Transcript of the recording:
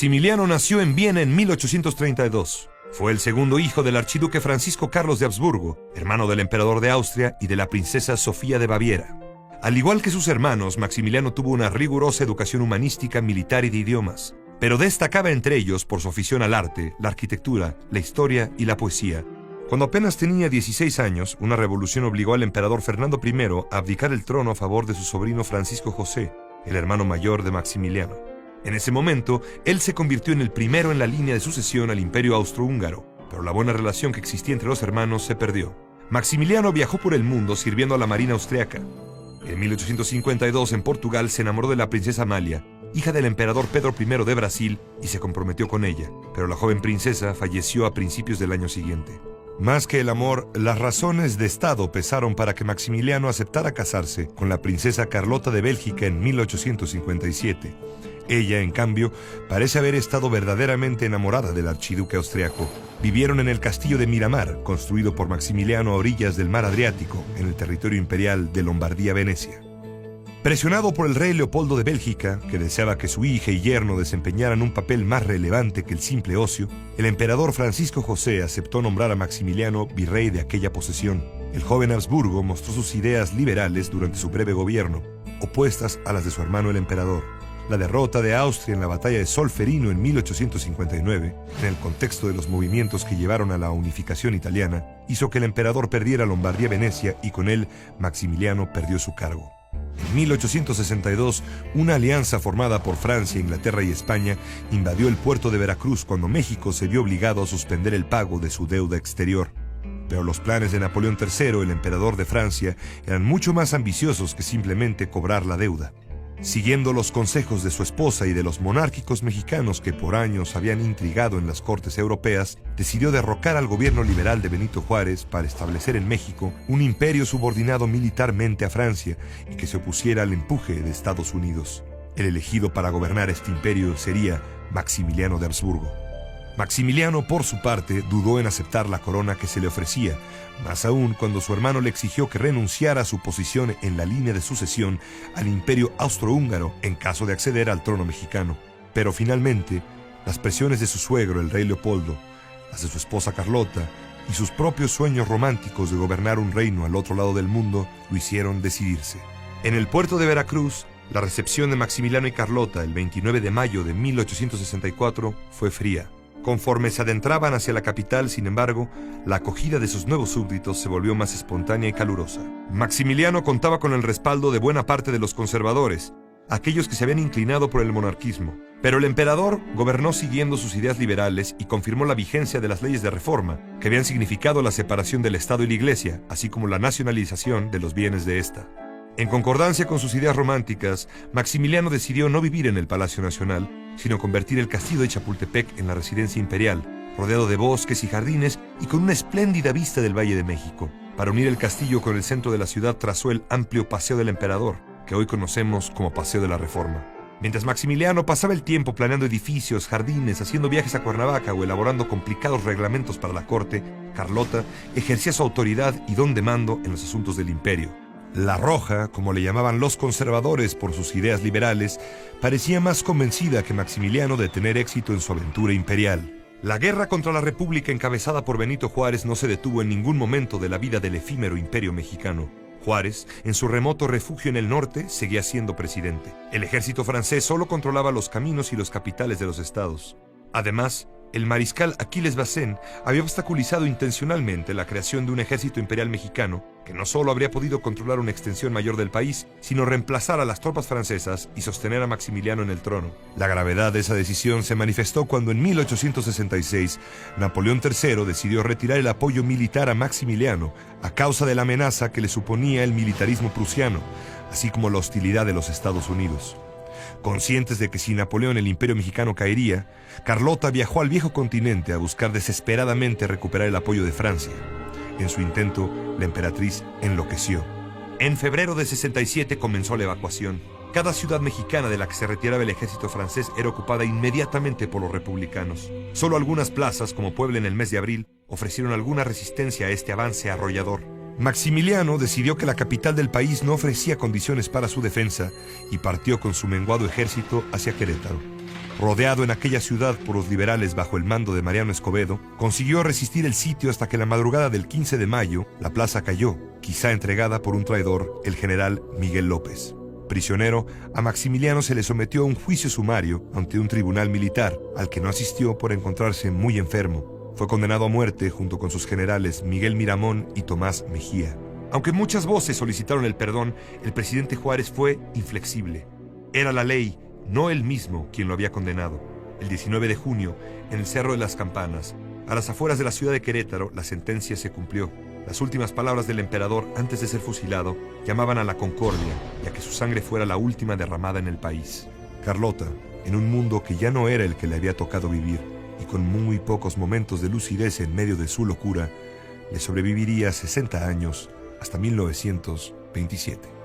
Maximiliano nació en Viena en 1832. Fue el segundo hijo del archiduque Francisco Carlos de Habsburgo, hermano del emperador de Austria y de la princesa Sofía de Baviera. Al igual que sus hermanos, Maximiliano tuvo una rigurosa educación humanística, militar y de idiomas, pero destacaba entre ellos por su afición al arte, la arquitectura, la historia y la poesía. Cuando apenas tenía 16 años, una revolución obligó al emperador Fernando I a abdicar el trono a favor de su sobrino Francisco José, el hermano mayor de Maximiliano. En ese momento, él se convirtió en el primero en la línea de sucesión al Imperio Austrohúngaro, pero la buena relación que existía entre los hermanos se perdió. Maximiliano viajó por el mundo sirviendo a la marina austriaca. En 1852, en Portugal, se enamoró de la princesa Amalia, hija del emperador Pedro I de Brasil, y se comprometió con ella, pero la joven princesa falleció a principios del año siguiente. Más que el amor, las razones de Estado pesaron para que Maximiliano aceptara casarse con la princesa Carlota de Bélgica en 1857. Ella, en cambio, parece haber estado verdaderamente enamorada del archiduque austriaco. Vivieron en el castillo de Miramar, construido por Maximiliano a orillas del mar Adriático, en el territorio imperial de Lombardía-Venecia. Presionado por el rey Leopoldo de Bélgica, que deseaba que su hija y yerno desempeñaran un papel más relevante que el simple ocio, el emperador Francisco José aceptó nombrar a Maximiliano virrey de aquella posesión. El joven Habsburgo mostró sus ideas liberales durante su breve gobierno, opuestas a las de su hermano el emperador. La derrota de Austria en la batalla de Solferino en 1859, en el contexto de los movimientos que llevaron a la unificación italiana, hizo que el emperador perdiera Lombardía-Venecia y con él Maximiliano perdió su cargo. En 1862, una alianza formada por Francia, Inglaterra y España invadió el puerto de Veracruz cuando México se vio obligado a suspender el pago de su deuda exterior. Pero los planes de Napoleón III, el emperador de Francia, eran mucho más ambiciosos que simplemente cobrar la deuda. Siguiendo los consejos de su esposa y de los monárquicos mexicanos que por años habían intrigado en las cortes europeas, decidió derrocar al gobierno liberal de Benito Juárez para establecer en México un imperio subordinado militarmente a Francia y que se opusiera al empuje de Estados Unidos. El elegido para gobernar este imperio sería Maximiliano de Habsburgo. Maximiliano, por su parte, dudó en aceptar la corona que se le ofrecía, más aún cuando su hermano le exigió que renunciara a su posición en la línea de sucesión al Imperio Austrohúngaro en caso de acceder al trono mexicano. Pero finalmente, las presiones de su suegro, el rey Leopoldo, las de su esposa Carlota y sus propios sueños románticos de gobernar un reino al otro lado del mundo lo hicieron decidirse. En el puerto de Veracruz, la recepción de Maximiliano y Carlota el 29 de mayo de 1864 fue fría. Conforme se adentraban hacia la capital, sin embargo, la acogida de sus nuevos súbditos se volvió más espontánea y calurosa. Maximiliano contaba con el respaldo de buena parte de los conservadores, aquellos que se habían inclinado por el monarquismo. Pero el emperador gobernó siguiendo sus ideas liberales y confirmó la vigencia de las leyes de reforma, que habían significado la separación del Estado y la Iglesia, así como la nacionalización de los bienes de ésta. En concordancia con sus ideas románticas, Maximiliano decidió no vivir en el Palacio Nacional, sino convertir el castillo de Chapultepec en la residencia imperial, rodeado de bosques y jardines y con una espléndida vista del Valle de México. Para unir el castillo con el centro de la ciudad trazó el amplio Paseo del Emperador, que hoy conocemos como Paseo de la Reforma. Mientras Maximiliano pasaba el tiempo planeando edificios, jardines, haciendo viajes a Cuernavaca o elaborando complicados reglamentos para la corte, Carlota ejercía su autoridad y don de mando en los asuntos del imperio. La Roja, como le llamaban los conservadores por sus ideas liberales, parecía más convencida que Maximiliano de tener éxito en su aventura imperial. La guerra contra la República encabezada por Benito Juárez no se detuvo en ningún momento de la vida del efímero imperio mexicano. Juárez, en su remoto refugio en el norte, seguía siendo presidente. El ejército francés solo controlaba los caminos y los capitales de los estados. Además, el mariscal Aquiles Bazén había obstaculizado intencionalmente la creación de un ejército imperial mexicano que no solo habría podido controlar una extensión mayor del país, sino reemplazar a las tropas francesas y sostener a Maximiliano en el trono. La gravedad de esa decisión se manifestó cuando en 1866 Napoleón III decidió retirar el apoyo militar a Maximiliano a causa de la amenaza que le suponía el militarismo prusiano, así como la hostilidad de los Estados Unidos. Conscientes de que sin Napoleón el imperio mexicano caería, Carlota viajó al viejo continente a buscar desesperadamente recuperar el apoyo de Francia. En su intento, la emperatriz enloqueció. En febrero de 67 comenzó la evacuación. Cada ciudad mexicana de la que se retiraba el ejército francés era ocupada inmediatamente por los republicanos. Solo algunas plazas, como Puebla en el mes de abril, ofrecieron alguna resistencia a este avance arrollador. Maximiliano decidió que la capital del país no ofrecía condiciones para su defensa y partió con su menguado ejército hacia Querétaro. Rodeado en aquella ciudad por los liberales bajo el mando de Mariano Escobedo, consiguió resistir el sitio hasta que la madrugada del 15 de mayo la plaza cayó, quizá entregada por un traidor, el general Miguel López. Prisionero, a Maximiliano se le sometió a un juicio sumario ante un tribunal militar, al que no asistió por encontrarse muy enfermo. Fue condenado a muerte junto con sus generales Miguel Miramón y Tomás Mejía. Aunque muchas voces solicitaron el perdón, el presidente Juárez fue inflexible. Era la ley, no él mismo, quien lo había condenado. El 19 de junio, en el Cerro de las Campanas, a las afueras de la ciudad de Querétaro, la sentencia se cumplió. Las últimas palabras del emperador antes de ser fusilado llamaban a la concordia y a que su sangre fuera la última derramada en el país. Carlota, en un mundo que ya no era el que le había tocado vivir, y con muy pocos momentos de lucidez en medio de su locura, le sobreviviría 60 años hasta 1927.